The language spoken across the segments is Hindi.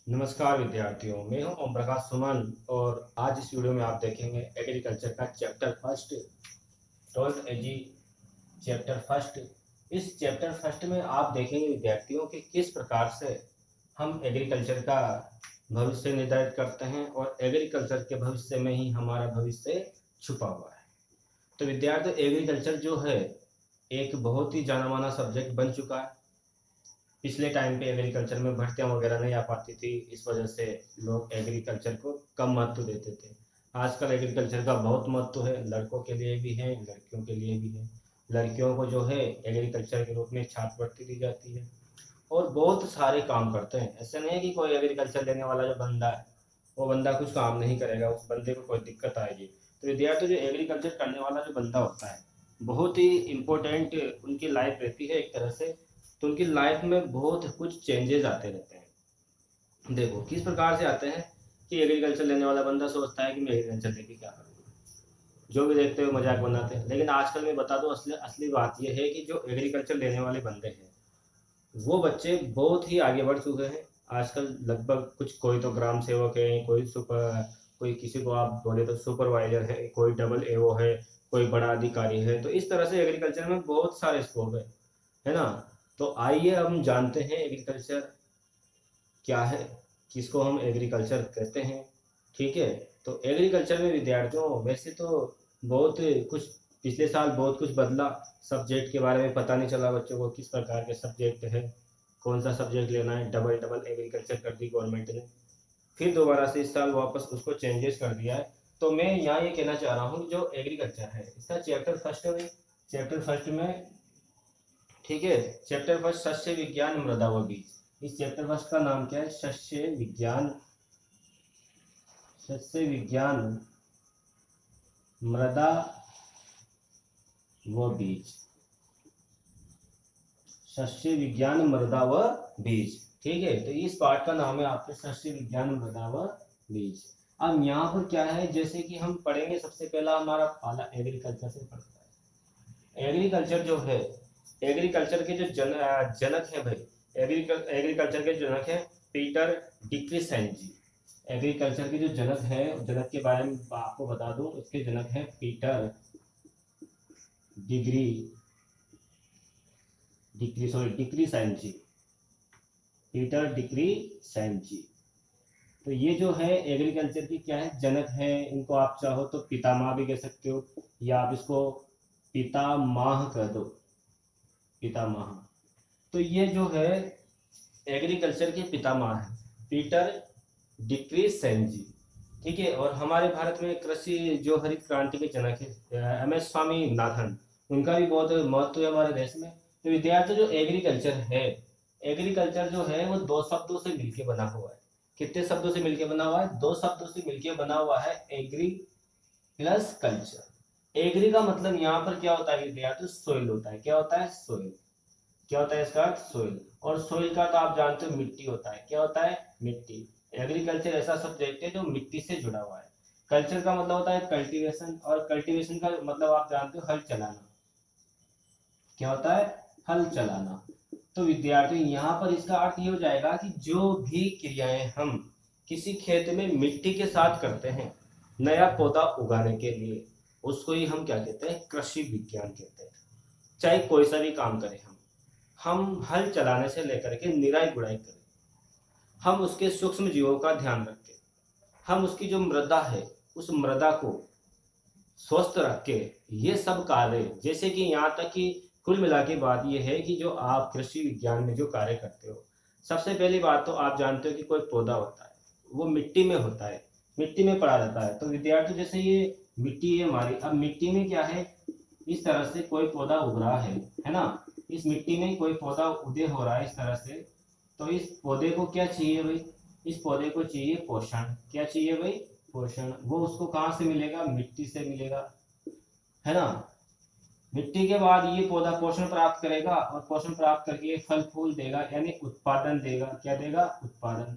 नमस्कार विद्यार्थियों, मैं हूं ओम प्रकाश सुमन और आज इस वीडियो में आप देखेंगे एग्रीकल्चर का चैप्टर फर्स्ट, ट्वेल्थ एजी चैप्टर फर्स्ट। इस चैप्टर फर्स्ट में आप देखेंगे विद्यार्थियों कि किस प्रकार से हम एग्रीकल्चर का भविष्य निर्धारित करते हैं और एग्रीकल्चर के भविष्य में ही हमारा भविष्य छुपा हुआ है। तो विद्यार्थी, एग्रीकल्चर जो है एक बहुत ही जाना माना सब्जेक्ट बन चुका है। पिछले टाइम पे एग्रीकल्चर में भर्तियां वगैरह नहीं आ पाती थी, इस वजह से लोग एग्रीकल्चर को कम महत्व देते थे। आजकल एग्रीकल्चर का बहुत महत्व है, लड़कों के लिए भी है, लड़कियों के लिए भी है। लड़कियों को जो है एग्रीकल्चर के रूप में छात्रवृत्ति दी जाती है और बहुत सारे काम करते हैं। ऐसा नहीं है कि कोई एग्रीकल्चर लेने वाला जो बंदा है वो बंदा कुछ काम नहीं करेगा, उस बंदे को कोई दिक्कत आएगी। तो विद्यार्थी, जो एग्रीकल्चर करने वाला जो बंदा होता है बहुत ही इम्पोर्टेंट उनकी लाइफ रहती है एक तरह से। तो उनकी लाइफ में बहुत कुछ चेंजेस आते रहते हैं। देखो किस प्रकार से आते हैं कि एग्रीकल्चर लेने वाला बंदा सोचता है कि मैं एग्रीकल्चर लेके क्या करूँगा, जो भी देखते हुए मजाक बनाते हैं। लेकिन आजकल मैं बता दूं, असली असली बात यह है कि जो एग्रीकल्चर लेने वाले बंदे हैं वो बच्चे बहुत ही आगे बढ़ चुके हैं। आजकल लगभग कुछ, कोई तो ग्राम सेवक है, कोई किसी को आप बोले तो सुपरवाइजर है, कोई डबल एओ है, कोई बड़ा अधिकारी है। तो इस तरह से एग्रीकल्चर में बहुत सारे स्कोप है ना। तो आइए हम जानते हैं एग्रीकल्चर क्या है, किसको हम एग्रीकल्चर कहते हैं। ठीक है, तो एग्रीकल्चर में विद्यार्थियों वैसे तो बहुत कुछ, पिछले साल बहुत कुछ बदला। सब्जेक्ट के बारे में पता नहीं चला बच्चों को, किस प्रकार के सब्जेक्ट है, कौन सा सब्जेक्ट लेना है। डबल डबल एग्रीकल्चर कर दी गवर्नमेंट ने, फिर दोबारा से इस साल वापस उसको चेंजेस कर दिया है। तो मैं यहाँ ये कहना चाह रहा हूँ, जो एग्रीकल्चर है इसका चैप्टर फर्स्ट है। चैप्टर फर्स्ट में, ठीक है, चैप्टर फर्स्ट सस्य विज्ञान मृदा व बीज। इस चैप्टर फर्स्ट का नाम क्या है? सस्य विज्ञान, सस्य विज्ञान मृदा व बीज, सस्य विज्ञान मृदा व बीज। ठीक है, तो इस पार्ट का नाम है आपके सस्य विज्ञान मृदा व बीज। अब यहाँ पर क्या है, जैसे कि हम पढ़ेंगे, सबसे पहला हमारा पाला एग्रीकल्चर से पढ़ता है। एग्रीकल्चर जो है, एग्रीकल्चर के जो जनक है भाई, एग्रीकल्चर के जनक है पीटर डिक्रीसेंजी। एग्रीकल्चर के जो जनक है, जनक के बारे में आपको बता दूं, उसके जनक है पीटर डिक्रीसेंजी, पीटर डिक्रीसेंजी। तो ये जो है एग्रीकल्चर की क्या है, जनक है। इनको आप चाहो तो पितामह भी कह सकते हो, या आप इसको पितामह कह दो, पितामह। तो ये जो है एग्रीकल्चर के पितामह है, पीटर डिक्रीसेंजी। ठीक है, और हमारे भारत में कृषि जो हरित क्रांति के जनक है एमएस स्वामीनाथन, उनका भी बहुत महत्व है हमारे देश में। तो विद्यार्थी, जो एग्रीकल्चर है, एग्रीकल्चर जो है वो दो शब्दों से मिलकर बना हुआ है। कितने शब्दों से मिलकर बना हुआ है? दो शब्दों से मिलकर बना हुआ है, एग्री प्लस कल्चर। एग्री का मतलब यहाँ पर क्या होता है विद्यार्थी? सोइल होता है। क्या होता है? सोइल। क्या होता है इसका अर्थ? सोइल। और सोइल का तो आप जानते हो मिट्टी होता है। क्या होता है? मिट्टी। एग्रीकल्चर ऐसा सब्जेक्ट है जो मिट्टी से जुड़ा हुआ है। कल्चर का मतलब होता है कल्टीवेशन, और कल्टीवेशन का मतलब आप जानते हो हल चलाना। क्या होता है? हल चलाना। तो विद्यार्थी, यहाँ पर इसका अर्थ ये हो जाएगा कि जो भी क्रियाएं हम किसी खेत में मिट्टी के साथ करते हैं नया पौधा उगाने के लिए, उसको ही हम क्या कहते हैं? कृषि विज्ञान कहते हैं। चाहे कोई सा भी काम करें, हम हल चलाने से लेकर के निराई गुड़ाई करें, हम उसके सूक्ष्म जीवों का ध्यान रखें, हम उसकी जो मृदा है उस मृदा को स्वस्थ रख के, ये सब कार्य, जैसे कि यहाँ तक कि कुल मिला के बात ये है कि जो आप कृषि विज्ञान में जो कार्य करते हो, सबसे पहली बात तो आप जानते हो कि कोई पौधा होता है वो मिट्टी में होता है, मिट्टी में पड़ा रहता है। तो विद्यार्थी, जैसे ये मिट्टी है हमारी, अब मिट्टी में क्या है, इस तरह से कोई पौधा उग रहा है ना। इस मिट्टी में कोई पौधा उदय हो रहा है इस तरह से। तो इस पौधे को क्या चाहिए भाई? इस पौधे को चाहिए पोषण। क्या चाहिए भाई? पोषण। वो उसको कहाँ से मिलेगा? मिट्टी से मिलेगा, है ना। मिट्टी के बाद ये पौधा पोषण प्राप्त करेगा, और पोषण प्राप्त करके ये फल फूल देगा, यानी उत्पादन देगा। क्या देगा? उत्पादन।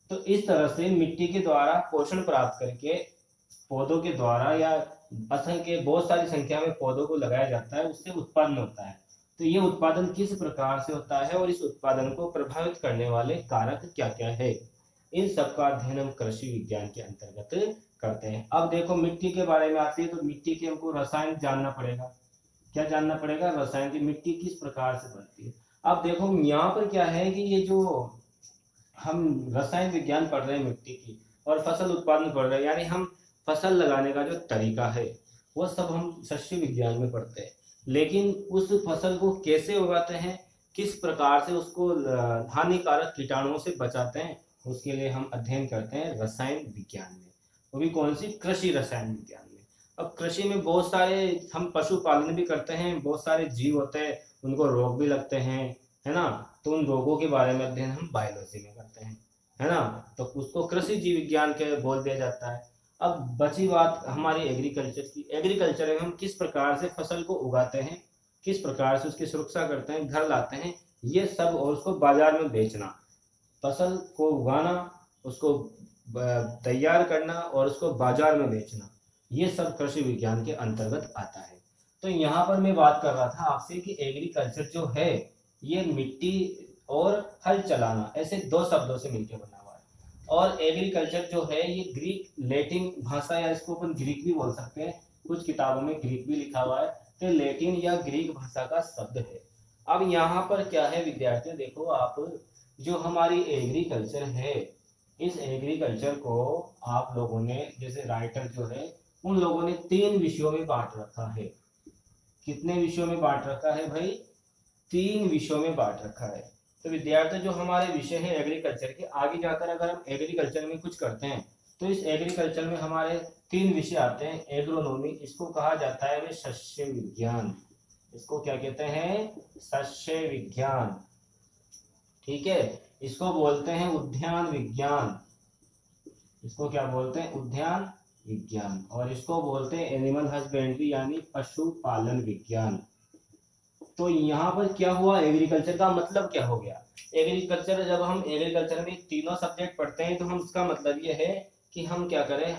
तो इस तरह से मिट्टी के द्वारा पोषण प्राप्त करके पौधों के द्वारा, या असंख्य बहुत सारी संख्या में पौधों को लगाया जाता है, उससे उत्पादन होता है। तो ये उत्पादन किस प्रकार से होता है और इस उत्पादन को प्रभावित करने वाले कारक क्या क्या है, इन सब का अध्ययन हम कृषि विज्ञान के अंतर्गत करते हैं। अब देखो मिट्टी के बारे में आती है तो मिट्टी के हमको रसायन जानना पड़ेगा। क्या जानना पड़ेगा? रसायन की मिट्टी किस प्रकार से बनती है। अब देखो यहाँ पर क्या है कि ये जो हम रसायन विज्ञान पढ़ रहे हैं मिट्टी की और फसल उत्पादन पढ़ रहे हैं, यानी हम फसल लगाने का जो तरीका है वो सब हम सस्य विज्ञान में पढ़ते हैं। लेकिन उस फसल को कैसे उगाते हैं, किस प्रकार से उसको हानिकारक कीटाणुओं से बचाते हैं, उसके लिए हम अध्ययन करते हैं रसायन विज्ञान में, वो भी कौन सी? कृषि रसायन विज्ञान में। अब कृषि में बहुत सारे हम पशुपालन भी करते हैं, बहुत सारे जीव होते हैं, उनको रोग भी लगते हैं, है ना, तो उन रोगों के बारे में अध्ययन हम बायोलॉजी में करते हैं, है ना, तो उसको कृषि जीव विज्ञान के बोल दिया जाता है। अब बची बात हमारी एग्रीकल्चर की। एग्रीकल्चर में हम किस प्रकार से फसल को उगाते हैं, किस प्रकार से उसकी सुरक्षा करते हैं, घर लाते हैं, ये सब, और उसको बाजार में बेचना, फसल को उगाना, उसको तैयार करना और उसको बाजार में बेचना, ये सब कृषि विज्ञान के अंतर्गत आता है। तो यहाँ पर मैं बात कर रहा था आपसे कि एग्रीकल्चर जो है ये मिट्टी और हल चलाना, ऐसे दो शब्दों से मिलकर बना हुआ है। और एग्रीकल्चर जो है ये ग्रीक लैटिन भाषा, या इसको अपन ग्रीक भी बोल सकते हैं, कुछ किताबों में ग्रीक भी लिखा हुआ है, तो लैटिन या ग्रीक भाषा का शब्द है। अब यहाँ पर क्या है विद्यार्थियों, देखो आप, जो हमारी एग्रीकल्चर है, इस एग्रीकल्चर को आप लोगों ने, जैसे राइटर जो है, उन लोगों ने 3 विषयों में बांट रखा है। कितने विषयों में बांट रखा है भाई? 3 विषयों में बांट रखा है। तो विद्यार्थी, जो हमारे विषय है एग्रीकल्चर के, आगे जाकर अगर हम एग्रीकल्चर में कुछ करते हैं तो इस एग्रीकल्चर में हमारे 3 विषय आते हैं। एग्रोनॉमी, इसको कहा जाता है सस्य विज्ञान, इसको क्या कहते हैं? सस्य विज्ञान, ठीक है। इसको बोलते हैं उद्यान विज्ञान, इसको क्या बोलते हैं? उद्यान विज्ञान। और इसको बोलते हैं एनिमल हस्बेंड्री, यानी पशुपालन विज्ञान। तो यहाँ पर क्या हुआ, एग्रीकल्चर का मतलब क्या हो गया? एग्रीकल्चर, जब हम एग्रीकल्चर में तीनों सब्जेक्ट पढ़ते हैं तो हम, इसका मतलब ये है कि हम क्या करें,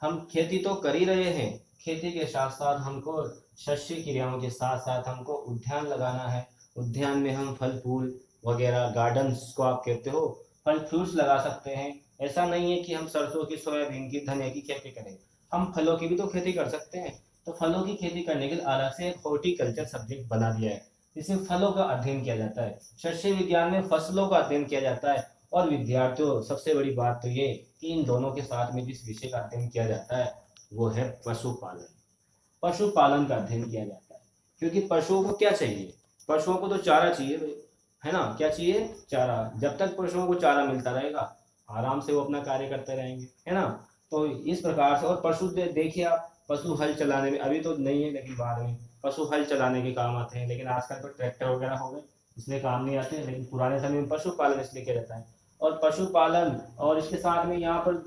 हम खेती तो कर ही रहे हैं, खेती के साथ साथ हमको शस्य क्रियाओं के साथ साथ हमको उद्यान लगाना है। उद्यान में हम फल फूल वगैरह, गार्डन्स को आप कहते हो, फल फ्रूट्स लगा सकते हैं। ऐसा नहीं है कि हम सरसों की, सोयाबीन की, धनिया की खेती करें, हम फलों की भी तो खेती कर सकते हैं। तो फलों की खेती करने के लिए अलग से एक हॉर्टिकल्चर सब्जेक्ट बना दिया है, जिसमें फलों का अध्ययन किया जाता है। शस्य विज्ञान में फसलों का अध्ययन किया जाता है। और विद्यार्थियों, सबसे बड़ी बात तो ये कि इन दोनों के साथ में जिस विषय का अध्ययन किया जाता है वो है पशुपालन। पशुपालन का अध्ययन किया जाता है, क्योंकि पशुओं को क्या चाहिए? पशुओं को तो चारा चाहिए भाई, है ना, क्या चाहिए? चारा। जब तक पशुओं को चारा मिलता रहेगा, आराम से वो अपना कार्य करते रहेंगे, है ना। तो इस प्रकार से, और पशु देखिए आप, पशु हल चलाने में, अभी तो नहीं है लेकिन बाद में पशु हल चलाने के काम आते हैं, लेकिन आजकल तो ट्रैक्टर वगैरह हो गए, इसलिए काम नहीं आते। लेकिन पुराने समय में पशुपालन इसलिए किया जाता है। और पशुपालन, और इसके साथ में यहाँ पर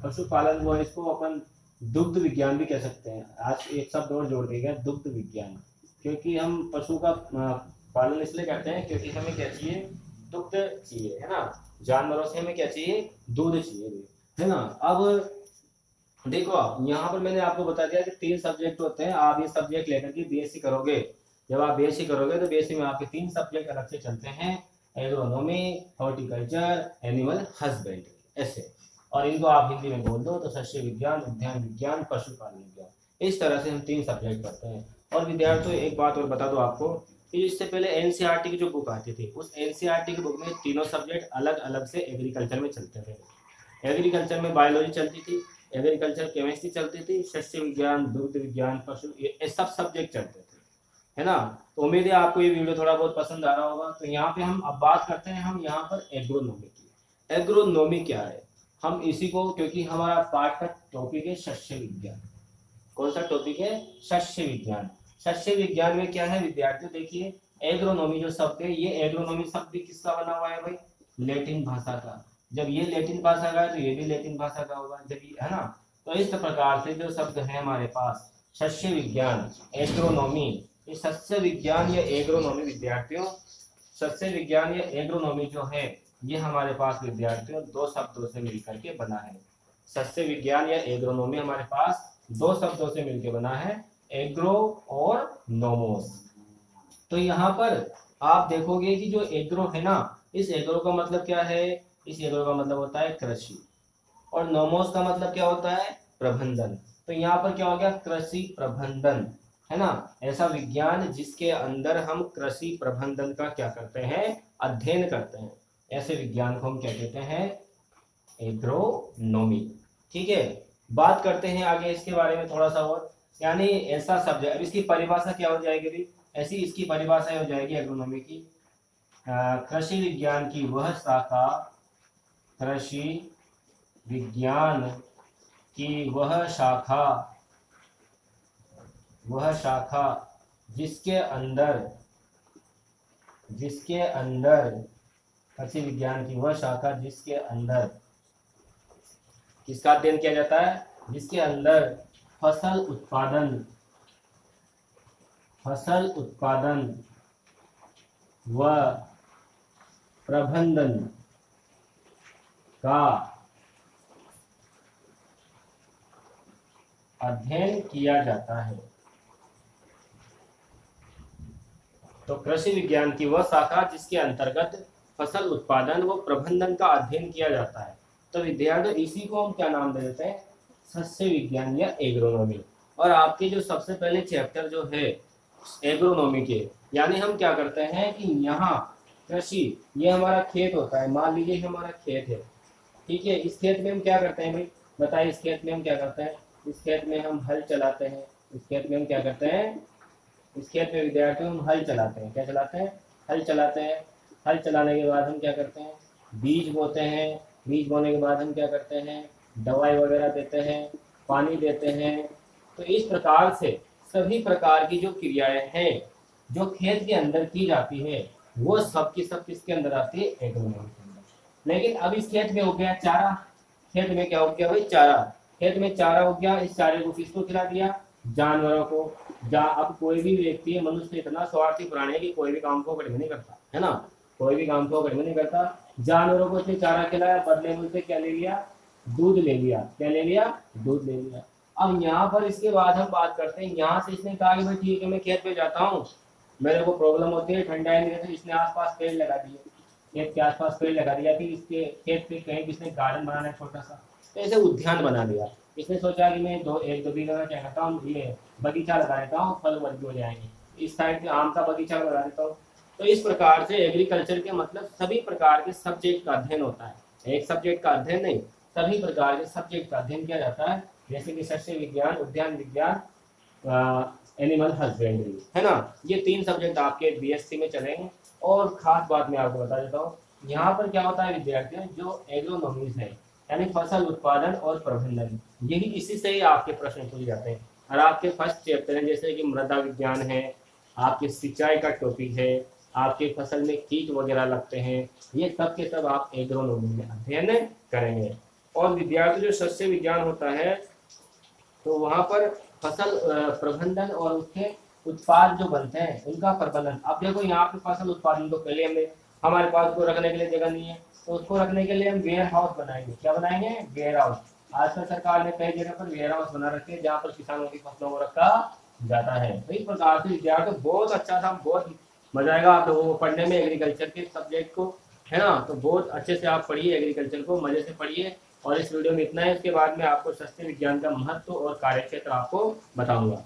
पशुपालन वो, इसको अपन दुग्ध विज्ञान भी कह सकते हैं। आज एक शब्द और जोड़ दिया गया, दुग्ध विज्ञान, क्योंकि हम पशु का पालन इसलिए करते हैं क्योंकि हमें क्या चाहिए? दुग्ध चाहिए, है ना। जानवरों से हमें क्या चाहिए? दूध चाहिए, है ना। अब देखो आप, यहाँ पर मैंने आपको बता दिया कि 3 सब्जेक्ट होते हैं। आप ये सब्जेक्ट लेकर के बीएससी करोगे, जब आप बीएससी करोगे तो बीएससी में आपके 3 सब्जेक्ट अलग से चलते हैं, एग्रोनॉमी, हॉर्टिकल्चर, एनिमल हस्बेंड्री, ऐसे। और इनको आप हिंदी में बोल दो तो सस्य विज्ञान, उद्यान विज्ञान, पशुपालन विज्ञान, इस तरह से हम 3 सब्जेक्ट पढ़ते हैं। और विद्यार्थियों, एक बात और बता दो आपको कि इससे पहले एनसीईआरटी की जो बुक आती थी, उस एनसीईआरटी की बुक में तीनों सब्जेक्ट अलग अलग से एग्रीकल्चर में चलते थे। एग्रीकल्चर में बायोलॉजी चलती थी, एग्रीकल्चर केमिस्ट्री चलती थी, सस्य विज्ञान, दुग्ध विज्ञान, पशु, ये सब सब्जेक्ट चलते थे, है ना। तो उम्मीद है आपको ये वीडियो थोड़ा बहुत पसंद आ रहा होगा। तो यहाँ पे हम अब बात करते हैं हम यहाँ पर एग्रोनॉमी की। एग्रोनॉमी क्या है? हम इसी को, क्योंकि हमारा पाठ का टॉपिक है सस्य विज्ञान। कौन सा टॉपिक है? सस्य विज्ञान। सस्य विज्ञान में क्या है विद्यार्थियों, देखिए, एग्रोनॉमी जो शब्द है, ये एग्रोनॉमी शब्द भी किसका बना हुआ है भाई? लैटिन भाषा का। जब ये लैटिन भाषा का है तो ये भी लैटिन भाषा का होगा, जब ये, है ना। तो इस प्रकार से जो शब्द है हमारे पास, सस्य विज्ञान, एग्रोनॉमी, ये सस्य विज्ञान या एग्रोनॉमी विद्यार्थियों, सस्य विज्ञान या एग्रोनॉमी जो है ये हमारे पास विद्यार्थियों 2 शब्दों से मिलकर के बना है। सस्य विज्ञान या एग्रोनॉमी हमारे पास 2 शब्दों से मिलकर बना है, एग्रो और नोमोस। तो यहाँ पर आप देखोगे कि जो एग्रो है ना, इस एग्रो का मतलब क्या है? इस एग्रो का मतलब होता है कृषि। और नोमोस का मतलब क्या होता है? प्रबंधन। तो यहाँ पर क्या हो गया? कृषि प्रबंधन, है ना। ऐसा विज्ञान जिसके अंदर हम कृषि प्रबंधन का क्या करते हैं? अध्ययन करते हैं। ऐसे विज्ञान को हम क्या कहते हैं? एग्रोनॉमी। ठीक है, बात करते हैं आगे इसके बारे में थोड़ा सा और। यानी ऐसा सब्जेक्ट, अब इसकी परिभाषा क्या हो जाएगी भी? ऐसी इसकी परिभाषा हो जाएगी एग्रोनॉमी की, कृषि विज्ञान की वह शाखा, कृषि विज्ञान की वह शाखा जिसके अंदर कृषि विज्ञान की वह शाखा जिसके अंदर किसका अध्ययन किया जाता है? जिसके अंदर फसल उत्पादन व प्रबंधन का अध्ययन किया जाता है। तो कृषि विज्ञान की वह शाखा जिसके अंतर्गत फसल उत्पादन व प्रबंधन का अध्ययन किया जाता है। तो विद्यार्थी इसी को हम क्या नाम दे देते हैं? सस्य विज्ञान या एग्रोनॉमी। और आपके जो सबसे पहले चैप्टर जो है एग्रोनॉमी के, यानी हम क्या करते हैं कि यहाँ कृषि, ये हमारा खेत होता है, मान लीजिए हमारा खेत है, ठीक है। इस खेत में हम क्या करते हैं भाई? बताइए, इस खेत में हम क्या करते हैं? इस खेत में हम हल चलाते हैं। इस खेत में हम क्या करते हैं? इस खेत में विद्यार्थियों हम हल चलाते हैं। क्या चलाते हैं? हल चलाते हैं। हल चलाने के बाद हम क्या करते हैं? बीज बोते हैं। बीज बोने के बाद हम क्या करते हैं? दवाई वगैरह देते हैं, पानी देते हैं। तो इस प्रकार से सभी प्रकार की जो क्रियाएं हैं जो खेत के अंदर की जाती है, वो सब की सब किसके अंदर आती है? एग्रोनॉमी के अंदर। लेकिन अब इस खेत में हो गया चारा। खेत में क्या हो गया भाई? चारा। खेत में चारा हो गया, इस चारे को किसको खिला दिया? जानवरों को। अब कोई भी व्यक्ति, मनुष्य इतना स्वार्थी प्राणी है कि कोई भी काम को कठिन नहीं करता, है ना। कोई भी काम को कठिन नहीं करता। जानवरों को इसने चारा खिलाया, बदले में उससे क्या ले लिया? दूध ले लिया। क्या ले लिया? दूध ले लिया। अब यहाँ पर इसके बाद हम बात करते हैं, यहाँ से इसने कहा कि भाई ठीक है मैं खेत पे जाता हूँ, मेरे को प्रॉब्लम होती है, ठंडा नहीं रहता, इसने आसपास पेड़ लगा दिए। खेत के आसपास पेड़ लगा दिया कि इसके खेत पे कहीं किसने गार्डन बनाना है छोटा सा, तो ऐसे उद्यान बना दिया। इसने सोचा कि मैं एक दो बीघा का क्या करता हूँ, ये बगीचा लगा देता हूँ, फल वर्ग हो जाएंगे, इस साइड पे आम का बगीचा लगा देता हूँ। तो इस प्रकार से एग्रीकल्चर के मतलब सभी प्रकार के सब्जेक्ट का अध्ययन होता है। एक सब्जेक्ट का अध्ययन नहीं, सभी प्रकार के सब्जेक्ट का अध्ययन किया जाता है। जैसे कि सस्य विज्ञान, उद्यान विज्ञान, एनिमल हस्बेंड्री, है ना। ये 3 सब्जेक्ट आपके बीएससी में चलेंगे। और खास बात मैं आपको बता देता हूँ, यहाँ पर क्या होता है विद्यार्थियों, जो एग्रोनॉमीज है यानी फसल उत्पादन और प्रबंधन, यही इसी से ही आपके प्रश्न पूछ जाते हैं। और आपके फर्स्ट चैप्टर है जैसे कि मृदा विज्ञान है, आपके सिंचाई का टॉपिक है, आपके फसल में कीट वगैरह लगते हैं, ये सब के सब आप एग्रोनॉमी में अध्ययन करेंगे। और विद्यार्थी जो सस्य विज्ञान होता है तो वहाँ पर फसल प्रबंधन और उसके उत्पाद जो बनते हैं उनका प्रबंधन। अब देखो यहाँ पे फसल उत्पादन तो पहले हमने, हमारे पास उसको रखने के लिए जगह नहीं है, तो उसको रखने के लिए हम वेयर हाउस बनाएंगे। क्या बनाएंगे? Warehouse. आजकल सरकार ने कई जगह पर वेयर हाउस बना रखे हैं जहाँ पर किसानों की फसलों को रखा जाता है। तो इस प्रकार से विद्यार्थी बहुत अच्छा था, बहुत मजा आएगा आप लोगों को पढ़ने में एग्रीकल्चर के सब्जेक्ट को, है ना। तो बहुत अच्छे से आप पढ़िए एग्रीकल्चर को, मजे से पढ़िए। और इस वीडियो में इतना है, इसके बाद में आपको सस्य विज्ञान का महत्व और कार्यक्षेत्र आपको बताऊंगा।